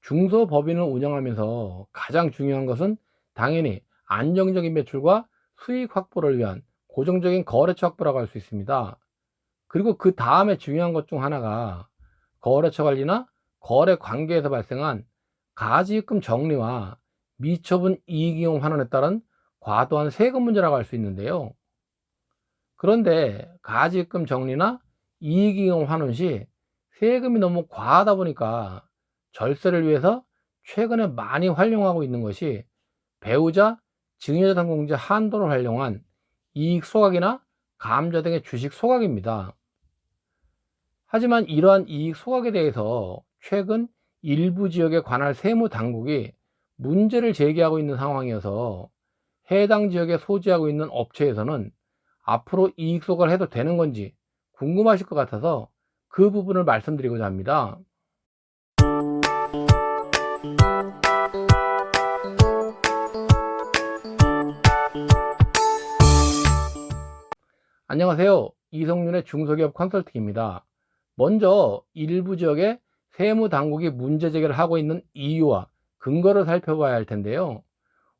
중소법인을 운영하면서 가장 중요한 것은 당연히 안정적인 매출과 수익 확보를 위한 고정적인 거래처 확보라고 할 수 있습니다. 그리고 그 다음에 중요한 것 중 하나가 거래처 관리나 거래 관계에서 발생한 가지입금 정리와 미처분 이익이용 환원에 따른 과도한 세금 문제라고 할 수 있는데요. 그런데 가지입금 정리나 이익이용 환원 시 세금이 너무 과하다 보니까 절세를 위해서 최근에 많이 활용하고 있는 것이 배우자, 증여자산 공제 한도를 활용한 이익 소각이나 감자 등의 주식 소각입니다. 하지만 이러한 이익 소각에 대해서 최근 일부 지역에 관할 세무 당국이 문제를 제기하고 있는 상황이어서 해당 지역에 소지하고 있는 업체에서는 앞으로 이익 소각을 해도 되는 건지 궁금하실 것 같아서 그 부분을 말씀드리고자 합니다. 안녕하세요. 이성윤의 중소기업 컨설팅입니다. 먼저 일부 지역에 세무 당국이 문제 제기를 하고 있는 이유와 근거를 살펴봐야 할 텐데요.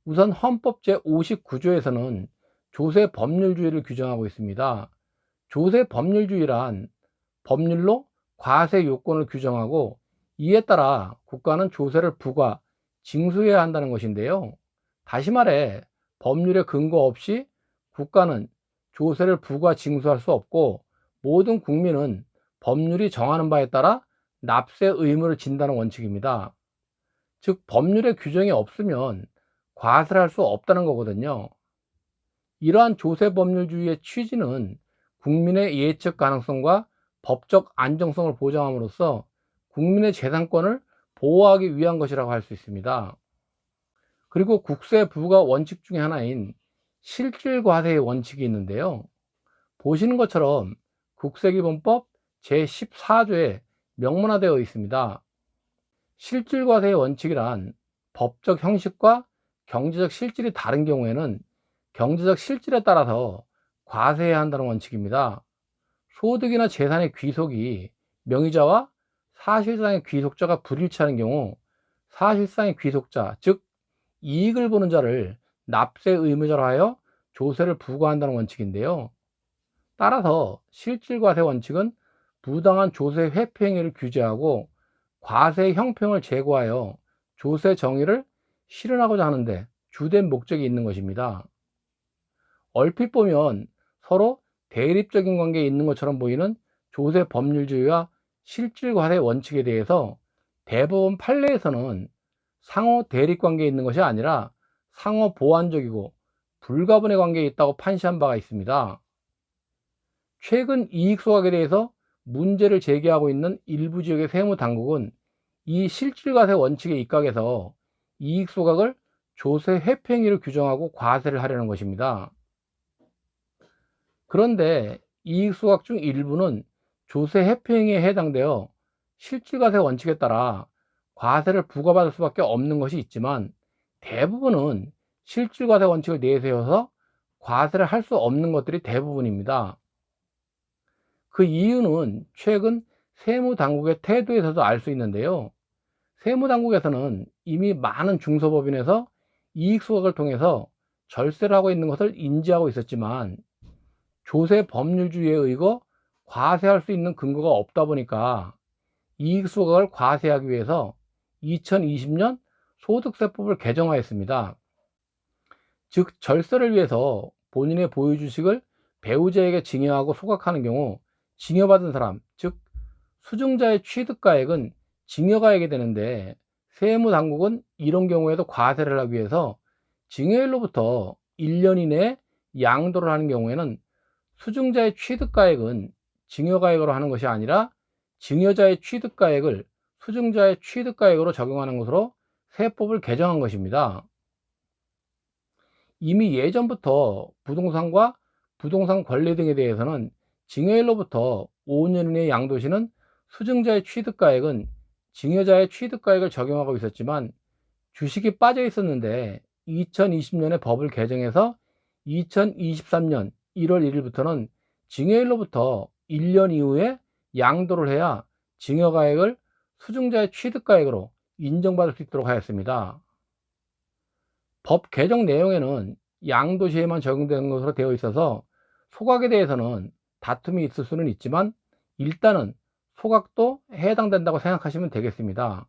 우선 헌법 제59조에서는 조세 법률주의를 규정하고 있습니다. 조세 법률주의란 법률로 과세 요건을 규정하고 이에 따라 국가는 조세를 부과, 징수해야 한다는 것인데요. 다시 말해 법률의 근거 없이 국가는 조세를 부과, 징수할 수 없고 모든 국민은 법률이 정하는 바에 따라 납세 의무를 진다는 원칙입니다. 즉 법률의 규정이 없으면 과세를 할 수 없다는 거거든요. 이러한 조세 법률주의의 취지는 국민의 예측 가능성과 법적 안정성을 보장함으로써 국민의 재산권을 보호하기 위한 것이라고 할 수 있습니다. 그리고 국세 부과 원칙 중에 하나인 실질과세의 원칙이 있는데요. 보시는 것처럼 국세기본법 제14조에 명문화되어 있습니다. 실질과세의 원칙이란 법적 형식과 경제적 실질이 다른 경우에는 경제적 실질에 따라서 과세해야 한다는 원칙입니다. 소득이나 재산의 귀속이 명의자와 사실상의 귀속자가 불일치하는 경우 사실상의 귀속자, 즉 이익을 보는 자를 납세 의무자로 하여 조세를 부과한다는 원칙인데요. 따라서 실질과세 원칙은 부당한 조세 회피 행위를 규제하고 과세 형평을 제고하여 조세 정의를 실현하고자 하는데 주된 목적이 있는 것입니다. 얼핏 보면 서로 대립적인 관계에 있는 것처럼 보이는 조세 법률주의와 실질과세 원칙에 대해서 대법원 판례에서는 상호 대립 관계에 있는 것이 아니라 상호 보완적이고 불가분의 관계에 있다고 판시한 바가 있습니다. 최근 이익 소각에 대해서 문제를 제기하고 있는 일부 지역의 세무 당국은 이 실질과세 원칙에 입각해서 이익 소각을 조세 회피 행위로 규정하고 과세를 하려는 것입니다. 그런데 이익 소각 중 일부는 조세 회피 행위에 해당되어 실질과세 원칙에 따라 과세를 부과받을 수밖에 없는 것이 있지만 대부분은 실질과세 원칙을 내세워서 과세를 할 수 없는 것들이 대부분입니다. 그 이유는 최근 세무당국의 태도에서도 알 수 있는데요. 세무당국에서는 이미 많은 중소법인에서 이익소각을 통해서 절세를 하고 있는 것을 인지하고 있었지만 조세 법률주의에 의거 과세할 수 있는 근거가 없다 보니까 이익소각을 과세하기 위해서 2020년 소득세법을 개정하였습니다. 즉 절세를 위해서 본인의 보유 주식을 배우자에게 증여하고 소각하는 경우 증여받은 사람, 즉 수증자의 취득가액은 증여가액이 되는데 세무당국은 이런 경우에도 과세를 하기 위해서 증여일로부터 1년 이내에 양도를 하는 경우에는 수증자의 취득가액은 증여가액으로 하는 것이 아니라 증여자의 취득가액을 수증자의 취득가액으로 적용하는 것으로 세법을 개정한 것입니다. 이미 예전부터 부동산과 부동산 권리 등에 대해서는 증여일로부터 5년 이내 양도시는 수증자의 취득가액은 증여자의 취득가액을 적용하고 있었지만 주식이 빠져 있었는데 2020년에 법을 개정해서 2023년 1월 1일부터는 증여일로부터 1년 이후에 양도를 해야 증여가액을 수증자의 취득가액으로 인정받을 수 있도록 하였습니다. 법 개정 내용에는 양도시에만 적용되는 것으로 되어 있어서 소각에 대해서는 다툼이 있을 수는 있지만 일단은 소각도 해당된다고 생각하시면 되겠습니다.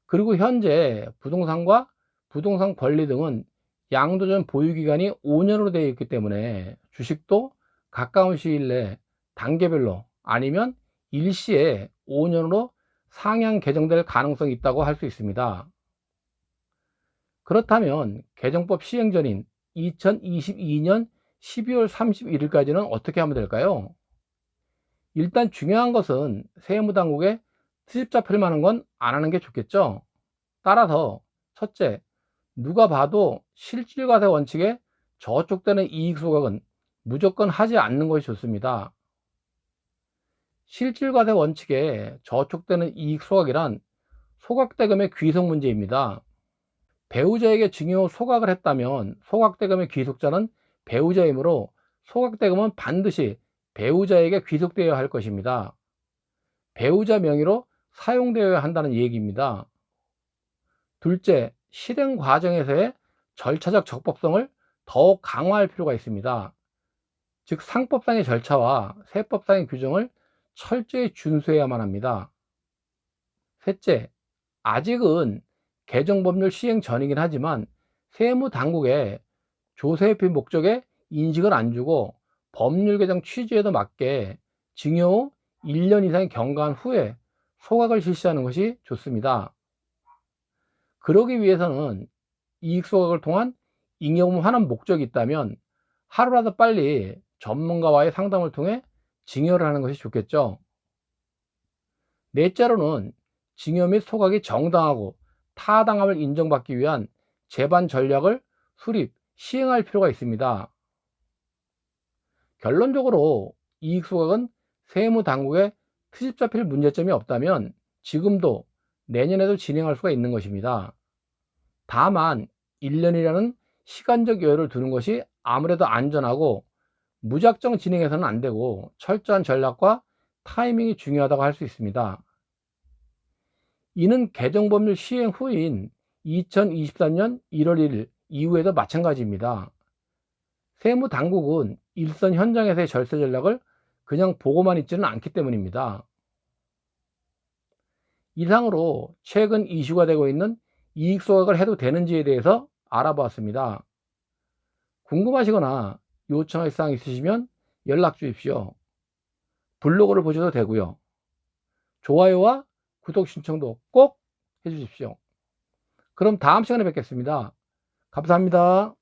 그리고 현재 부동산과 부동산 권리 등은 양도전 보유기간이 5년으로 되어 있기 때문에 주식도 가까운 시일 내에 단계별로 아니면 일시에 5년으로 상향 개정될 가능성이 있다고 할 수 있습니다. 그렇다면 개정법 시행 전인 2022년 12월 31일까지는 어떻게 하면 될까요? 일단 중요한 것은 세무당국에 트집 잡힐 만한 건 안 하는 게 좋겠죠. 따라서 첫째, 누가 봐도 실질과세 원칙에 저촉되는 이익 소각은 무조건 하지 않는 것이 좋습니다. 실질과세 원칙에 저촉되는 이익 소각이란 소각대금의 귀속 문제입니다. 배우자에게 증여 소각을 했다면 소각대금의 귀속자는 배우자이므로 소각대금은 반드시 배우자에게 귀속되어야 할 것입니다. 배우자 명의로 사용되어야 한다는 얘기입니다. 둘째, 실행 과정에서의 절차적 적법성을 더욱 강화할 필요가 있습니다. 즉 상법상의 절차와 세법상의 규정을 철저히 준수해야만 합니다. 셋째, 아직은 개정법률 시행 전이긴 하지만 세무당국에 조세회피 목적에 인식을 안 주고 법률 개정 취지에도 맞게 징여 후 1년 이상이 경과한 후에 소각을 실시하는 것이 좋습니다. 그러기 위해서는 이익 소각을 통한 잉여금 환원 목적이 있다면 하루라도 빨리 전문가와의 상담을 통해 증여를 하는 것이 좋겠죠. 넷째로는 증여 및 소각이 정당하고 타당함을 인정받기 위한 재반 전략을 수립, 시행할 필요가 있습니다. 결론적으로 이익 소각은 세무당국에 트집 잡힐 문제점이 없다면 지금도 내년에도 진행할 수가 있는 것입니다. 다만 1년이라는 시간적 여유를 두는 것이 아무래도 안전하고 무작정 진행해서는 안 되고 철저한 전략과 타이밍이 중요하다고 할 수 있습니다. 이는 개정법률 시행 후인 2023년 1월 1일 이후에도 마찬가지입니다. 세무당국은 일선 현장에서의 절세 전략을 그냥 보고만 있지는 않기 때문입니다. 이상으로 최근 이슈가 되고 있는 이익 소각을 해도 되는지에 대해서 알아보았습니다. 궁금하시거나 요청할 사항 있으시면 연락 주십시오. 블로그를 보셔도 되고요. 좋아요와 구독 신청도 꼭 해주십시오. 그럼 다음 시간에 뵙겠습니다. 감사합니다.